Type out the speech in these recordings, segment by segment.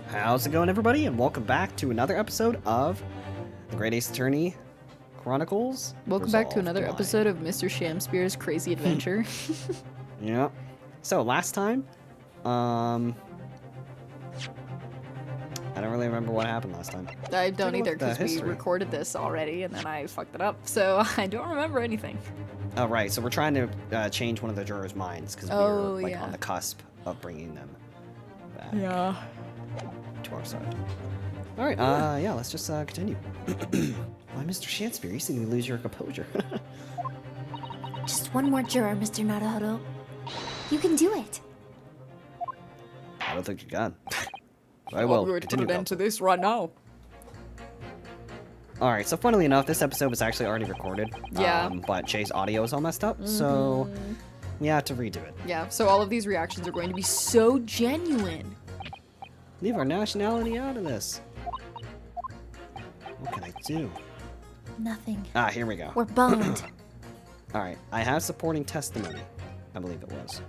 How's it going, everybody? And welcome back to another episode of the Great Ace Attorney Chronicles. Welcome back to another episode of Mr. Shamspeare's Crazy Adventure. Yeah. So last time, I don't really remember what happened last time. I don't either because we recorded this already and then I fucked it up, so I don't remember anything. Oh, right. So we're trying to change one of the jurors' minds because we're like on the cusp of bringing them back. Yeah. To our side. All right. Yeah. Let's just continue. Why, Mr. Shamspeare, you seem to lose your composure. Just one more juror, Mr. Naruhodo. You can do it. I don't think you can. I will. We're going to put an end to this right now. All right. So, funnily enough, this episode was actually already recorded. Yeah. But Jay's audio is all messed up, so we had to redo it. Yeah. So all of these reactions are going to be so genuine. Leave our nationality out of this. What can I do? Nothing. Ah, here we go. We're boned. All right. I have supporting testimony. I believe it was.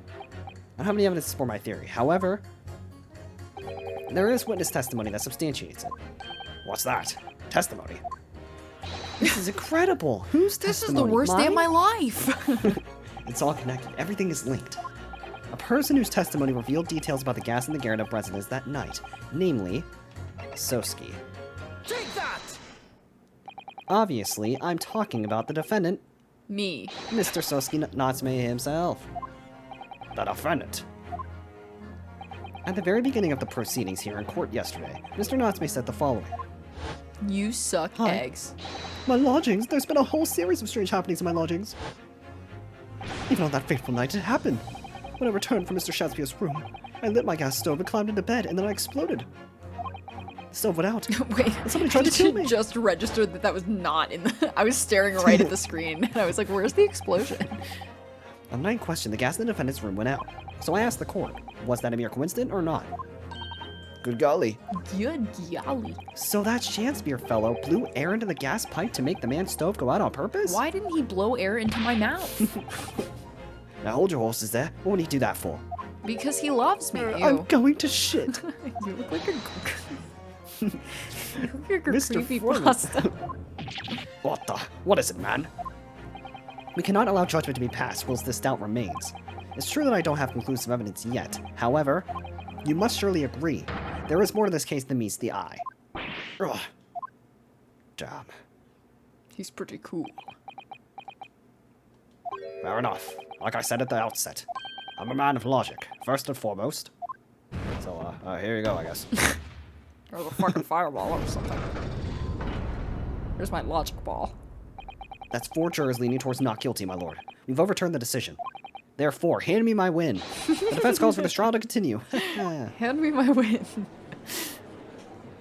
I don't have any evidence for my theory. However, there is witness testimony that substantiates it. What's that? Testimony. This is incredible. Whose testimony? This is the worst day of my life. It's all connected. Everything is linked. A person whose testimony revealed details about the gas in the Garden residence that night, namely, Soski. Take that! Obviously, I'm talking about the defendant, Me. Mr. Soski Natsume himself. The defendant. At the very beginning of the proceedings here in court yesterday, Mr. Natsume said the following. You suck Hi. eggs. My lodgings? There's been a whole series of strange happenings in my lodgings. Even on that fateful night, it happened. When I returned from Mr. Shakespeare's room, I lit my gas stove and climbed into bed, and then I exploded. The stove went out. Wait, And somebody tried to kill me. just registered that was not in the... I was staring right at the screen, and I was like, where's the explosion? On the night in question, the gas in the defendant's room went out. So I asked the court, was that a mere coincidence or not? Good golly. Good golly. So that Shakespeare fellow blew air into the gas pipe to make the man's stove go out on purpose? Why didn't he blow air into my mouth? Now hold your horses there. What would he do that for? Because he loves me. I'm going to shit. You look like a... you look like a Mr. creepy Foreman. pasta. What is it, man? We cannot allow judgment to be passed whilst this doubt remains. It's true that I don't have conclusive evidence yet. However, you must surely agree, there is more to this case than meets the eye. Ugh. Damn. He's pretty cool. Fair enough. Like I said at the outset, I'm a man of logic, first and foremost. So, here you go, I guess. Or the fucking fireball or something. Here's my logic ball. That's 4 jurors leaning towards not guilty, my lord. We've overturned the decision. Therefore, hand me my win. The defense calls for this trial to continue. Hand me my win.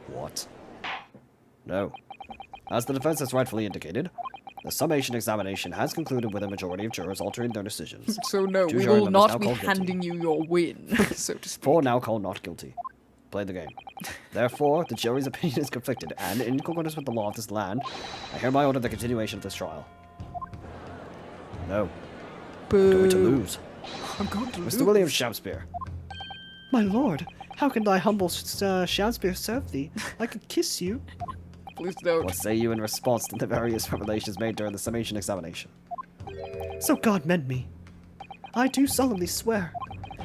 What? No. As the defense has rightfully indicated, the summation examination has concluded with a majority of jurors altering their decisions. So no, Two we jury will members now not be called guilty. handing you your win, so to speak. 4 now called not guilty. Play the game. Therefore, the jury's opinion is conflicted, and in accordance with the law of this land, I hereby order the continuation of this trial. No. I'm going to lose. I'm going to Mr. William Shakespeare. My lord, how can thy humble Shakespeare serve thee? I could kiss you. Please don't. What say you in response to the various revelations made during the summation examination? So God mend me. I do solemnly swear,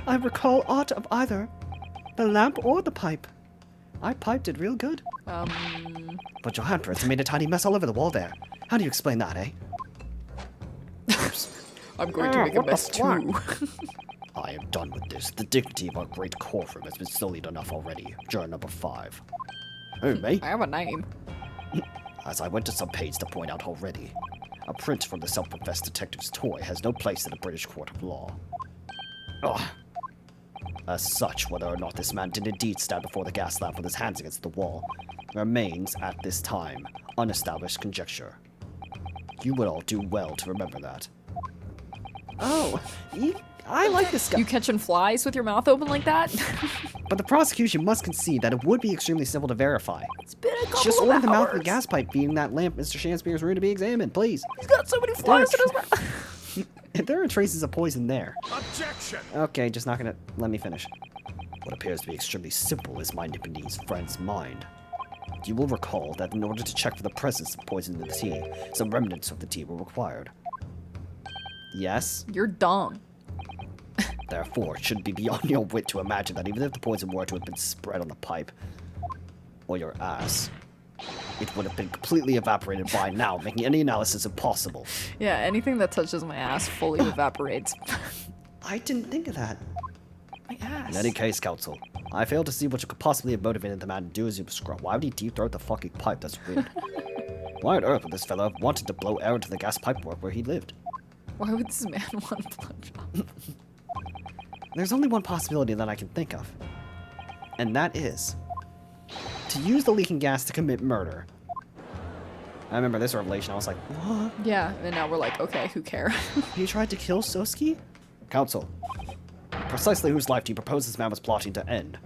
I recall aught of either the lamp or the pipe. I piped it real good. But your handprints made a tiny mess all over the wall there. How do you explain that, eh? I'm going to make a mess too. I am done with this. The dignity of our great courtroom has been sullied enough already. Juror number 5. Oh, me? I have a name. As I went to some pains to point out already, a print from the self-professed detective's toy has no place in a British court of law. Ugh. As such, whether or not this man did indeed stand before the gas lamp with his hands against the wall remains, at this time, unestablished conjecture. You would all do well to remember that. Oh, I like this guy. You catching flies with your mouth open like that? But the prosecution must concede that it would be extremely simple to verify. It's been a couple Just of order hours. the mouth of the gas pipe feeding that lamp Mr. Shakespeare's room to be examined, please. He's got so many flies in his mouth. There are traces of poison there. Objection! Okay, just not gonna let me finish. What appears to be extremely simple is my Nipponese friend's mind. You will recall that in order to check for the presence of poison in the tea, some remnants of the tea were required. Yes? You're dumb. Therefore, it should be beyond your wit to imagine that even if the poison were to have been spread on the pipe, or your ass, it would have been completely evaporated by now, making any analysis impossible. Yeah, anything that touches my ass fully evaporates. I didn't think of that. My ass. In any case, Counsel, I fail to see what could possibly have motivated the man to do as he was described. Why would he deep-throat the fucking pipe? That's weird. Why on earth would this fellow have wanted to blow air into the gas pipework where he lived? Why would this man want a blowjob? There's only one possibility that I can think of. And that is to use the leaking gas to commit murder. I remember this revelation, I was like, what? Yeah, and now we're like, okay, who cares? He tried to kill Sosuke? Counsel, precisely whose life do you propose this man was plotting to end?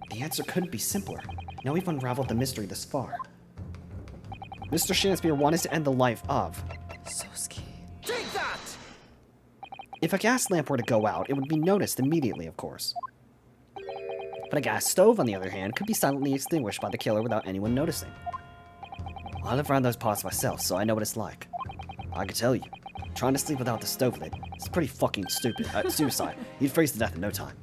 The answer couldn't be simpler. Now we've unraveled the mystery this far. Mr. Shakespeare wanted to end the life of Sosuke. Take that! If a gas lamp were to go out, it would be noticed immediately, of course. But a gas stove, on the other hand, could be silently extinguished by the killer without anyone noticing. I live around those parts myself, so I know what it's like. I can tell you, trying to sleep without the stove lid is pretty fucking stupid. Suicide. You'd freeze to death in no time.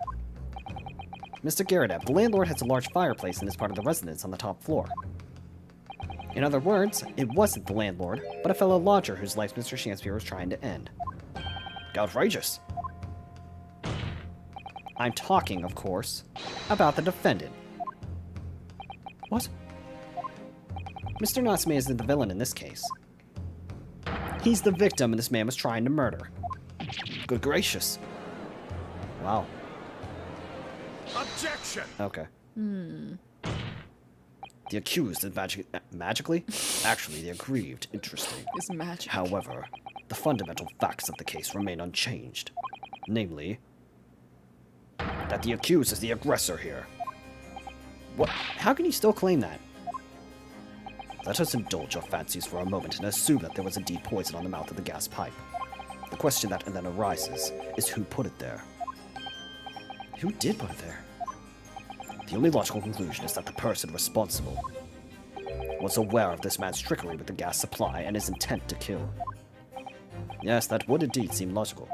Mr. Garrett, the landlord has a large fireplace in his part of the residence on the top floor. In other words, it wasn't the landlord, but a fellow lodger whose life Mr. Shakespeare was trying to end. Outrageous. I'm talking, of course, about the defendant. What? Mr. Natsume isn't the villain in this case. He's the victim and this man was trying to murder. Good gracious. Wow. Objection! Okay. The accused is magically? Actually, the aggrieved. Interesting. It's magic. However, the fundamental facts of the case remain unchanged. Namely, that the accused is the aggressor here. What? How can you still claim that? Let us indulge our fancies for a moment and assume that there was indeed poison on the mouth of the gas pipe. The question that then arises is who put it there? Who did put it there? The only logical conclusion is that the person responsible was aware of this man's trickery with the gas supply and his intent to kill. Yes, that would indeed seem logical.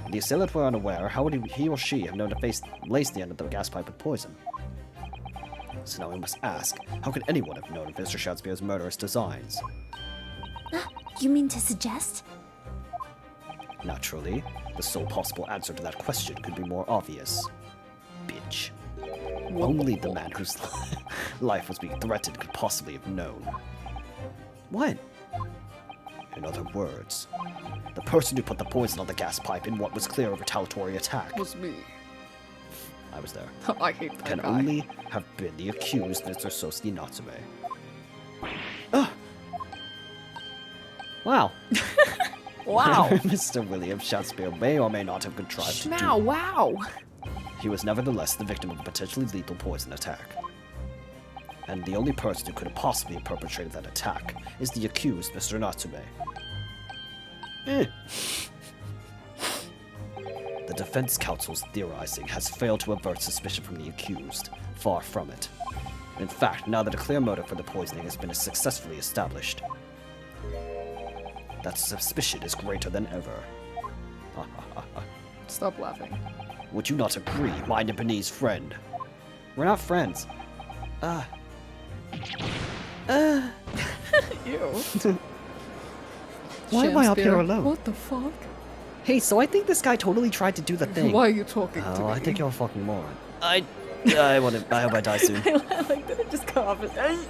If the assailant were unaware, how would he or she have known to lace the end of the gas pipe with poison? So now we must ask, how could anyone have known of Mr. Shakespeare's murderous designs? You mean to suggest? Naturally, the sole possible answer to that question could be more obvious. Bitch. Only the man whose life was being threatened could possibly have known. What? In other words, the person who put the poison on the gas pipe in what was clear a retaliatory attack. Was me. I was there. I hate that Can guy. only have been the accused, Mr. Sosuke Natsume. Ugh. Wow. Wow. Mr. William Shakespeare may or may not have contrived to Schmow, do. wow. He was nevertheless the victim of a potentially lethal poison attack. And the only person who could have possibly perpetrated that attack is the accused, Mr. Natsume. The defense counsel's theorizing has failed to avert suspicion from the accused. Far from it. In fact, now that a clear motive for the poisoning has been successfully established, that suspicion is greater than ever. Stop laughing. Would you not agree, my Nipponese friend? We're not friends. Ew. Why am I up here Shakespeare, alone? What the fuck? Hey, so I think this guy totally tried to do the thing. Why are you talking to Oh, me? I think you're a fucking moron. I hope I die soon. like, did it just come off as...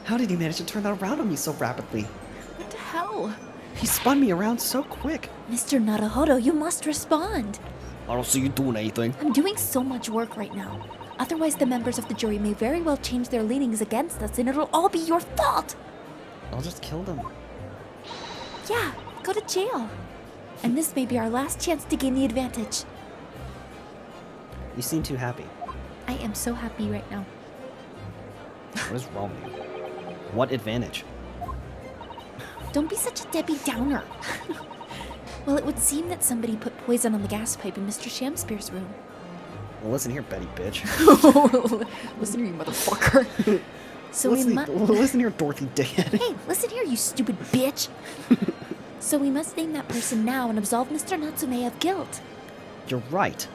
How did he manage to turn that around on me so rapidly? What the hell? He spun me around so quick. Mr. Naruhodo, you must respond. I don't see you doing anything. I'm doing so much work right now. Otherwise, the members of the jury may very well change their leanings against us, and it'll all be your fault. I'll just kill them. Yeah, go to jail. And this may be our last chance to gain the advantage. You seem too happy. I am so happy right now. What is wrong with you? What advantage? Don't be such a Debbie Downer. Well, it would seem that somebody put poison on the gas pipe in Mr. Shakespeare's room. Well, listen here, Betty bitch. Listen to you, motherfucker. So we must. Listen here, Dorothy dickhead. Hey, listen here, you stupid bitch. So we must name that person now and absolve Mr. Natsume of guilt. You're right.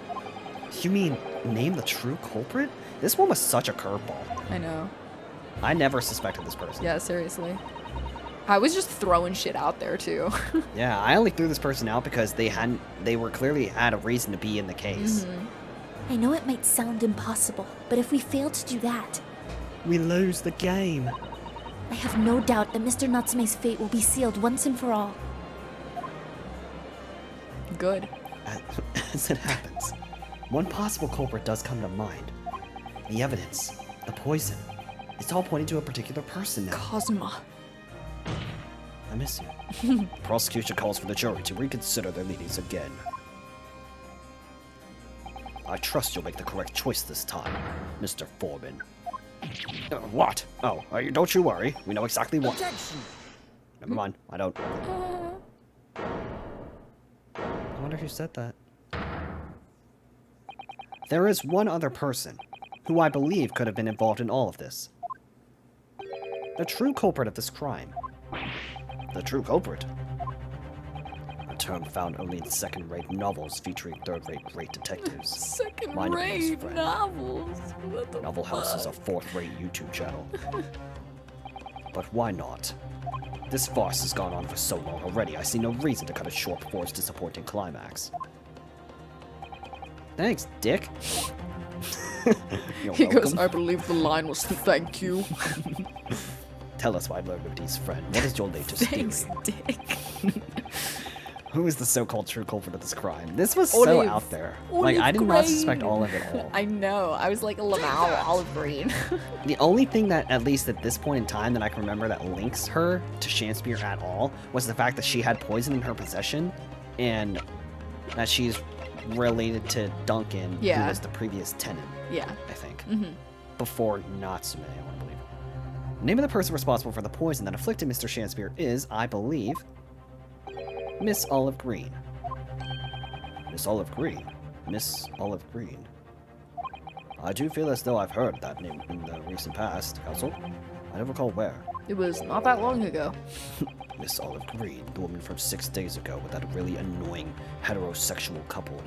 You mean name the true culprit? This one was such a curveball. I know. I never suspected this person. Yeah, seriously. I was just throwing shit out there too. Yeah, I only threw this person out because they were clearly had a reason to be in the case. I know it might sound impossible, but if we fail to do that, We lose the game. I have no doubt that Mr. Natsume's fate will be sealed once and for all. Good. As it happens, one possible culprit does come to mind. The evidence, the poison, it's all pointing to a particular person now. Cosma. I miss you. Prosecution calls for the jury to reconsider their leanings again. I trust you'll make the correct choice this time, Mr. Foreman. What? Oh, don't you worry. We know exactly what. Never mind. I don't. I wonder who said that. There is one other person who I believe could have been involved in all of this. The true culprit of this crime. The true culprit? A term found only in second-rate novels featuring third-rate great detectives. Mine and his Second-rate friend. novels. What the Novel House is a fourth-rate YouTube channel. But why not? This farce has gone on for so long already, I see no reason to cut it short before its disappointing climax. Thanks, Dick. You're He goes, welcome. I believe the line was thank you. Tell us, my Liberty's friend, what is your latest Thanks, theory? Dick. Who is the so-called true culprit of this crime? This was so Olive. out there. Like, I did Olive not suspect Green. Olive at all. I know. I was like, Lamau, olive green. The only thing that, at least at this point in time, that I can remember that links her to Shakespeare at all was the fact that she had poison in her possession, and that she's related to Duncan, who Yeah. was the previous tenant, Yeah. I think. Mm-hmm. Before Natsume, I want to believe. The name of the person responsible for the poison that afflicted Mr. Shakespeare is, I believe, Miss Olive Green. Miss Olive Green? Miss Olive Green. I do feel as though I've heard that name in the recent past, Counsel. I don't recall where. It was not that long ago. Miss Olive Green, the woman from 6 days ago with that really annoying heterosexual couple.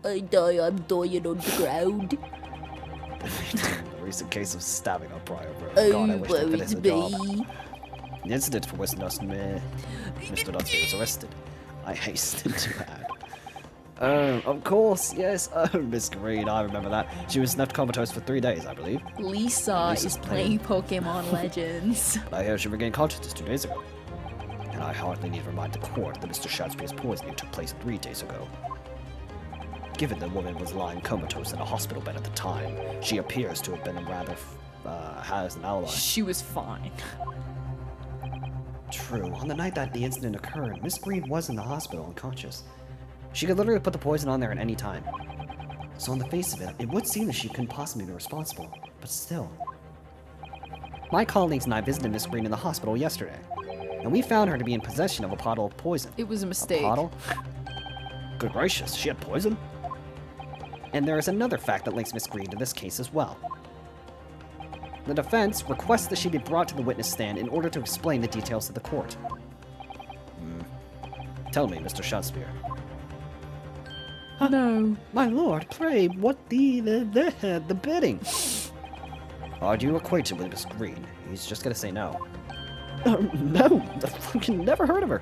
I die, I'm dying on the ground. The recent case of stabbing up prior. God, I wish they finished the job. The incident for which Mr. Natsume was arrested. I hastened to add. Of course, yes. Oh, Miss Green, I remember that. She was left comatose for 3 days, I believe. Lisa Lisa's is playing Pokemon Legends. But I hear she regained consciousness 2 days ago. And I hardly need to remind the court that Mr. Shakespeare's poisoning took place 3 days ago. Given the woman was lying comatose in a hospital bed at the time, she appears to have been has an alibi. She was fine. True. On the night that the incident occurred, Miss Green was in the hospital unconscious. She could literally put the poison on there at any time. So on the face of it, it would seem that she couldn't possibly be responsible. But still. My colleagues and I visited Miss Green in the hospital yesterday, and we found her to be in possession of a bottle of poison. It was a mistake. A bottle? Good gracious, she had poison? And there is another fact that links Miss Green to this case as well. The defense requests that she be brought to the witness stand in order to explain the details to the court. Tell me, Mr. Shakespeare. No. My lord, pray, what the bidding? Are you acquainted with Miss Green? He's just gonna say no. No, I fucking never heard of her.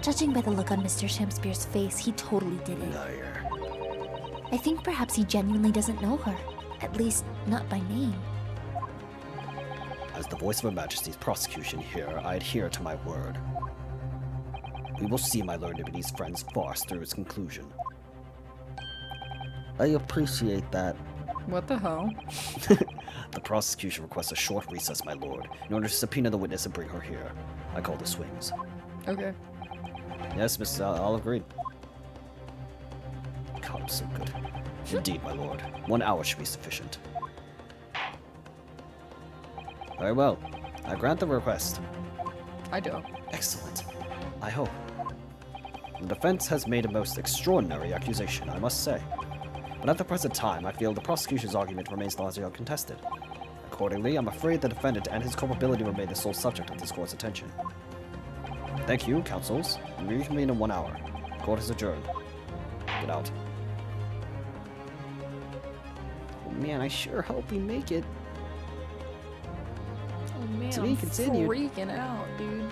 Judging by the look on Mr. Shakespeare's face, he totally did it. Liar. I think perhaps he genuinely doesn't know her. At least, not by name. As the voice of Her Majesty's prosecution here, I adhere to my word. We will see my Lord Liberty's friend's farce through its conclusion. I appreciate that. What the hell? The prosecution requests a short recess, my lord, in order to subpoena the witness and bring her here. I call the swings. Okay. Yes, Miss Olive Green. God, I'm so good. Indeed, my lord. 1 hour should be sufficient. Very well. I grant the request. I don't. Excellent. I hope. The defense has made a most extraordinary accusation, I must say. But at the present time, I feel the prosecution's argument remains largely uncontested. Accordingly, I'm afraid the defendant and his culpability remain the sole subject of this court's attention. Thank you, counsels. We reconvene in 1 hour. Court is adjourned. Get out. Oh man, I sure hope we make it. Oh man, To be I'm continued. freaking out, dude.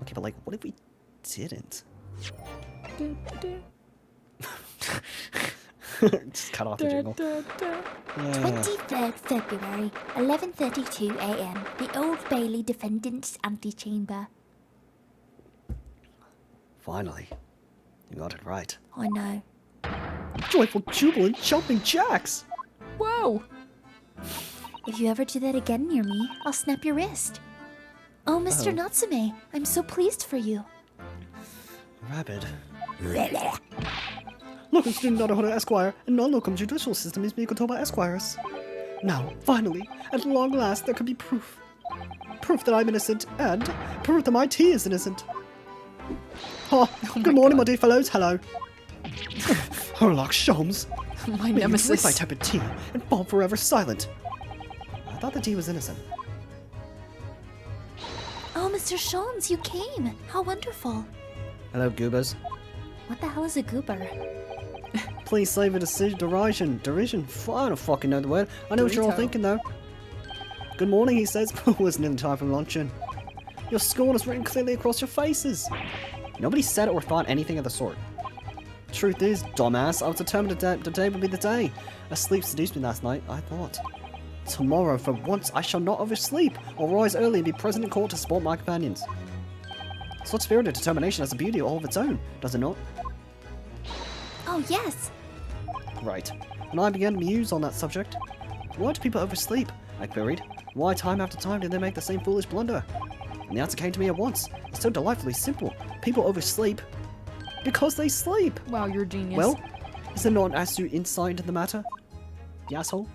Okay, but like, what if we didn't? Du, du, Just cut off the da, jingle. da, da. 23rd February, 11:32 a.m. The Old Bailey Defendant's Antechamber. Finally. You got it right. I know. Joyful, jubilant, jumping jacks! Whoa! If you ever do that again near me, I'll snap your wrist. Oh, Mr. Natsume, I'm so pleased for you. Rabid. Local student Naruhodo Esquire, a non-locum judicial system is being controlled by Esquires. Now, finally, at long last, there could be proof. Proof that I'm innocent, and proof that my tea is innocent. Oh, good morning, my dear fellows. Hello. Herlock Sholmes. My May you drink nemesis. my tepid tea and fall forever silent. I thought the tea was innocent. Oh, Mr. Sholmes, you came. How wonderful. Hello, goobers. What the hell is a goober? Please save a derision. I don't fucking know the word. I know what you're all Dorito. thinking, though. Good morning, he says. It was nearly time for luncheon. Your scorn is written clearly across your faces. Nobody said or thought anything of the sort. Truth is, dumbass, I was determined that today would be the day. A sleep seduced me last night, I thought. Tomorrow, for once, I shall not oversleep, or rise early and be present in court to support my companions. Such spirited determination has a beauty all of its own, does it not? Oh, yes. Right. When I began to muse on that subject, why do people oversleep? I queried. Why time after time do they make the same foolish blunder? And the answer came to me at once. It's so delightfully simple. People oversleep because they sleep. Wow, you're a genius. Well, is there not an astute insight into the matter? The asshole?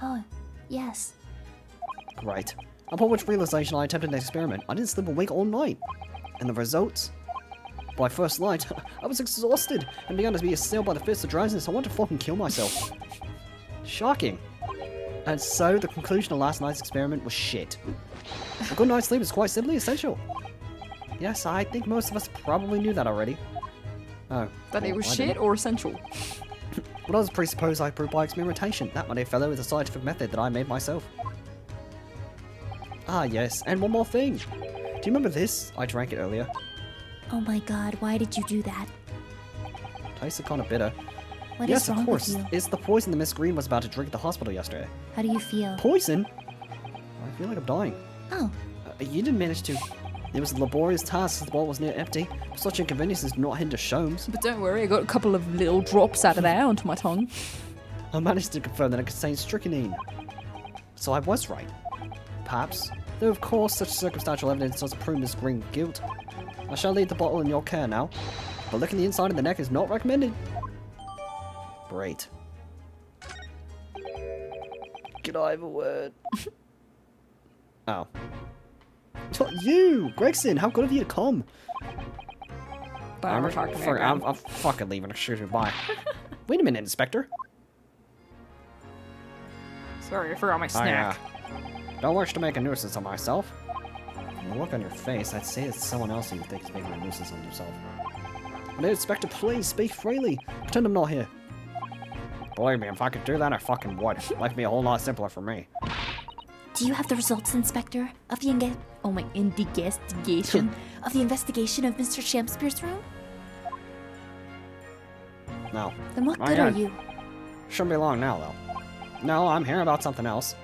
Oh, yes. Right. Upon which realization I attempted an experiment. I didn't sleep awake all night. And the results? By first light, I was exhausted and began to be assailed by the fits of drowsiness. I wanted to fucking kill myself. Shocking. And so, the conclusion of last night's experiment was shit. A good night's sleep is quite simply essential. Yes, I think most of us probably knew that already. Oh. that well, it was I shit didn't. or essential? What others presuppose I proved by experimentation. That, my dear fellow, is a scientific method that I made myself. Ah, yes, and one more thing. Do you remember this? I drank it earlier. Oh my god, why did you do that? Tasted kind of bitter. What is Yes, wrong of course. with you? It's the poison that Miss Green was about to drink at the hospital yesterday. How do you feel? Poison? I feel like I'm dying. Oh, You didn't manage to. It was a laborious task as the bottle was near empty. Such inconveniences do not hinder Sholmes. But don't worry, I got a couple of little drops out of there onto my tongue. I managed to confirm that it contained strychnine. So I was right. Perhaps. Though of course such circumstantial evidence doesn't prove Miss Green's guilt. I shall leave the bottle in your care now. But licking the inside of the neck is not recommended. Great. Could I have a word? Oh. You! Gregson, how good of you to come! But we're talking about I'm fucking leaving. Excuse me, bye. Wait a minute, Inspector. Sorry, I forgot my snack. Don't wish to make a nuisance of myself. From the look on your face, I'd say it's someone else who you think is making a nuisance of yourself. But Inspector, please speak freely. Pretend I'm not here. Believe me, if I could do that, I fucking would. Life would be a whole lot simpler for me. do you have the results, Inspector, of the investigation of the investigation of Mr. Shakespeare's room? No. Then what Not good are yet. you? Shouldn't be long now, though. No, I'm hearing about something else.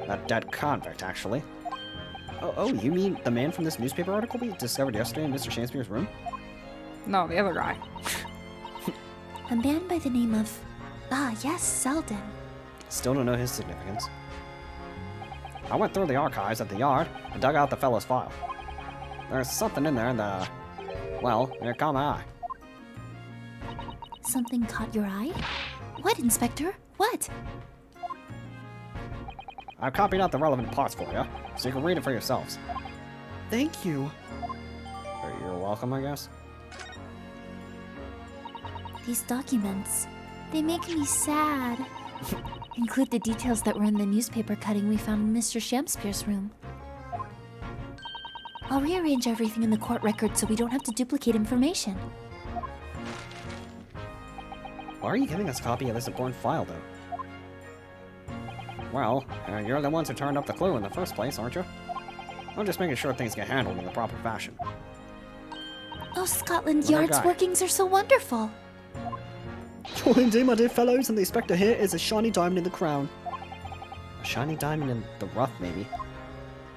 That dead convict, actually. Oh, you mean the man from this newspaper article we discovered yesterday in Mr. Shakespeare's room? No, the other guy. A man by the name of... Ah, yes, Selden. Still don't know his significance. I went through the archives at the yard and dug out the fellow's file. There's something in there that, well, it caught my eye. Something caught your eye? What, Inspector? What? I've copied out the relevant parts for you, so you can read it for yourselves. Thank you. welcome, I guess. These documents, they make me sad. Include the details that were in the newspaper cutting we found in Mr. Shakespeare's room. I'll rearrange everything in the court record so we don't have to duplicate information. Why are you giving us a copy of this important file, though? Well, you're the ones who turned up the clue in the first place, aren't you? I'm just making sure things get handled in the proper fashion. Oh, Scotland What a Yard's guy. workings are so wonderful. Oh, indeed, my dear fellows, and the inspector here is a shiny diamond in the crown. A shiny diamond in the rough, maybe?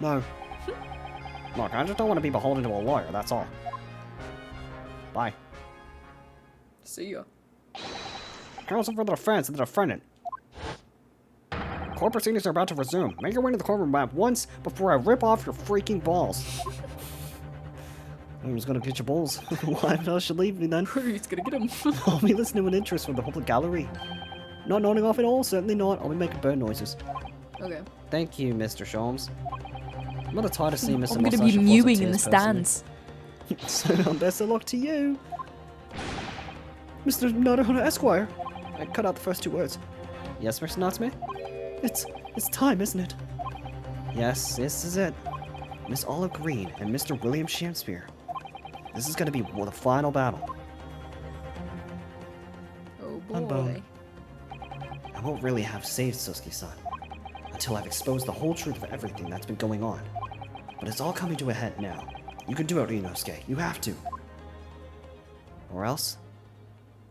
No. Look, I just don't want to be beholden to a lawyer, that's all. Bye. See ya. Counsel for the defense and the defendant. Court proceedings are about to resume. Make your way to the courtroom at once before I rip off your freaking balls. I'm just gonna get your balls. Why else should leave me then? He's gonna get him. I'll be listening with interest from the public gallery. Not nodding off at all, certainly not. I'll be making bird noises. Okay. Thank you, Mr. Sholmes. I'm not tired of seeing Mr. I'm gonna Mustache be and mewing Fawcett in the tears personally. stands. So best of luck to you. Mr. Naruhodo Esquire. I cut out the first two words. Yes, Mr. Natsume? It's time, isn't it? Yes, this is it. Miss Olive Green and Mr. William Shakespeare. This is gonna be the final battle. Oh I'm boy. bummed. I won't really have saved Suzuki-san until I've exposed the whole truth of everything that's been going on. But it's all coming to a head now. You can do it, Ryunosuke. You have to. Or else,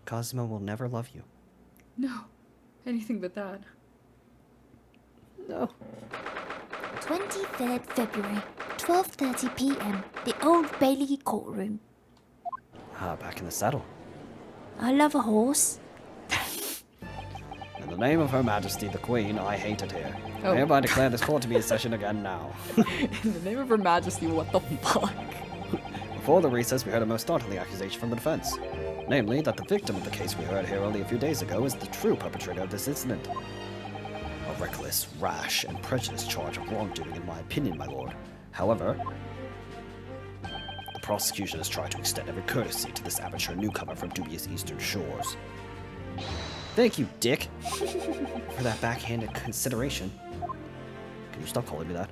Cosmo will never love you. No. Anything but that. No. 23rd February, 12:30 p.m. The Old Bailey courtroom. Ah, back in the saddle. I love a horse. In the name of Her Majesty the Queen, I hate it here. Oh. I hereby declare this court to be in session again now. In the name of Her Majesty, what the fuck? Before the recess, we heard a most startling accusation from the defense. Namely, that the victim of the case we heard here only a few days ago is the true perpetrator of this incident. A reckless, rash, and prejudiced charge of wrongdoing, in my opinion, my lord. However, the prosecution has tried to extend every courtesy to this amateur newcomer from dubious eastern shores. Thank you, Dick, for that backhanded consideration. Can you stop calling me that?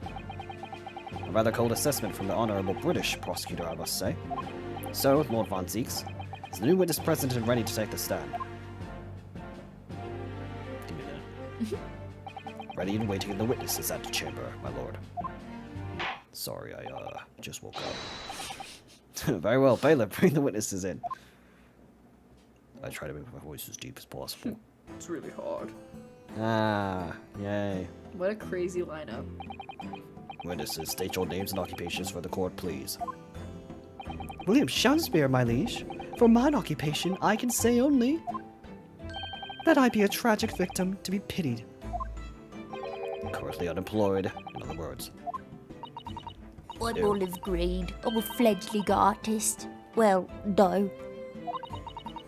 A rather cold assessment from the honorable British prosecutor, I must say. So, Lord Von Zeeks, is the new witness present and ready to take the stand? Give me a minute. Ready and waiting in the witnesses antechamber, my lord. Sorry, I just woke up. Very well, bailiff, bring the witnesses in. I try to make my voice as deep as possible. It's really hard. Ah, yay. What a crazy lineup. Witnesses, state your names and occupations for the court, please. William Shakespeare, my liege. For mine occupation, I can say only that I be a tragic victim to be pitied. Currently unemployed, in other words. I'm Yeah. Olive Green. I'm a fledgling artist. Well, no.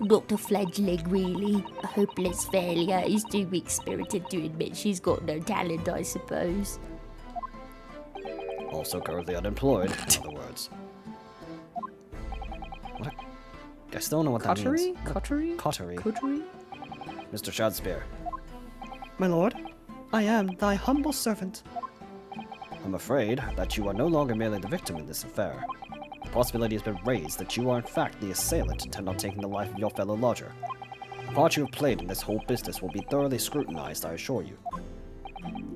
Dr. Fledgling, really. A hopeless failure. He's too weak-spirited to admit she's got no talent, I suppose. Also currently unemployed, in other words. What I still don't know what that Cottery? means. Cottery? Cottery. Coterie? Mr. Shakespeare. My lord, I am thy humble servant. I'm afraid that you are no longer merely the victim in this affair. The possibility has been raised that you are in fact the assailant intent on taking the life of your fellow lodger. The part you have played in this whole business will be thoroughly scrutinized, I assure you.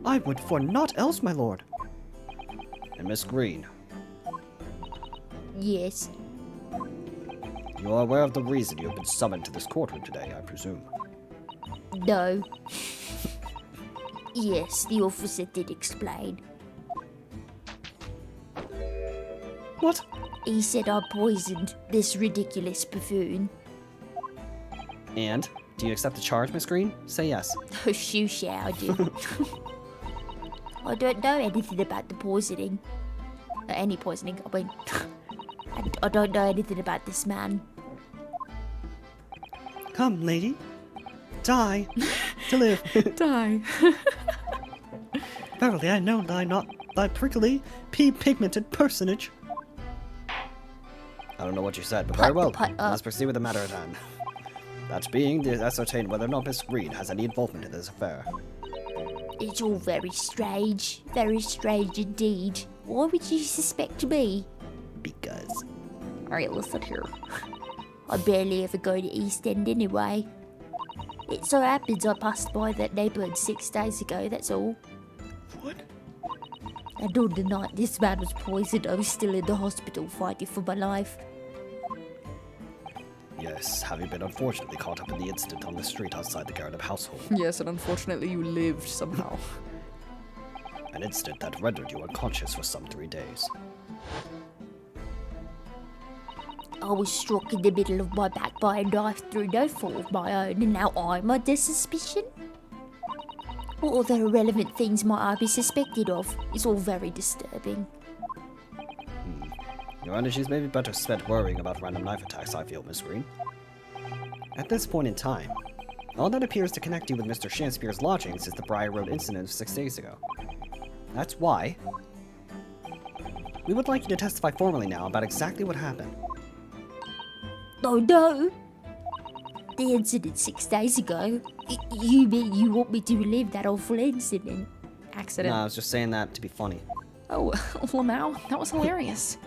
I would for naught else, my lord. And Miss Green, Yes. you are aware of the reason you have been summoned to this courtroom today, I presume. No. Yes, the officer did explain. What? He said I poisoned this ridiculous buffoon. And? Do you accept the charge, Miss Green? Say yes. Oh, shoo I do. I don't know anything about the poisoning. Any poisoning, I mean. I don't know anything about this man. Come, lady. Die. To live. Die. Verily, I know thy not thy prickly, pea-pigmented personage. I don't know what you said, but very well. Put up. Let's proceed with the matter at hand. That being to ascertain whether or not Miss Reed has any involvement in this affair. It's all very strange indeed. Why would you suspect me? Because. Alright, listen here. I barely ever go to East End anyway. It so happens I passed by that neighbourhood 6 days ago, that's all. What? And on the night this man was poisoned, I was still in the hospital fighting for my life. Yes, having been unfortunately caught up in the incident on the street outside the Garden household. Yes, and unfortunately you lived somehow. An incident that rendered you unconscious for some 3 days. I was struck in the middle of my back by a knife through no fault of my own, and now I'm under suspicion? What other irrelevant things might I be suspected of? It's all very disturbing. Your energies may be better spent worrying about random knife attacks, I feel, Miss Green. At this point in time, all that appears to connect you with Mr. Shanspeare's lodgings is the Briar Road incident of 6 days ago. That's why we would like you to testify formally now about exactly what happened. Oh no! The incident 6 days ago? You mean you want me to relive that awful incident? Accident. No, I was just saying that to be funny. Oh, Lamau, that was hilarious.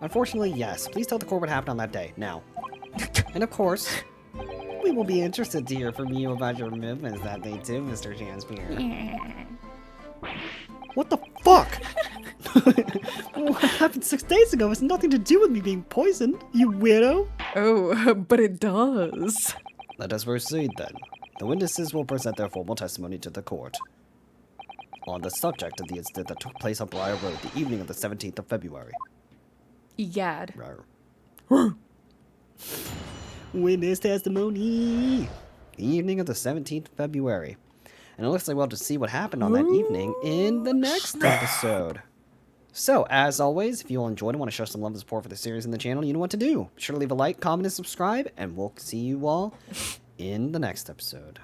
Unfortunately, yes. Please tell the court what happened on that day, now. And of course, we will be interested to hear from you about your movements that day too, Mr. Shanspeare. What the fuck? What happened 6 days ago has nothing to do with me being poisoned, you weirdo. Oh, but it does. Let us proceed then. The witnesses will present their formal testimony to the court on the subject of the incident that took place on Briar Road the evening of the 17th of February. Egad. Witness testimony! The evening of the 17th of February. And it looks like we'll have to see what happened on that evening in the next episode. So, as always, if you all enjoyed and want to show some love and support for the series and the channel, you know what to do. Be sure to leave a like, comment, and subscribe, and we'll see you all in the next episode.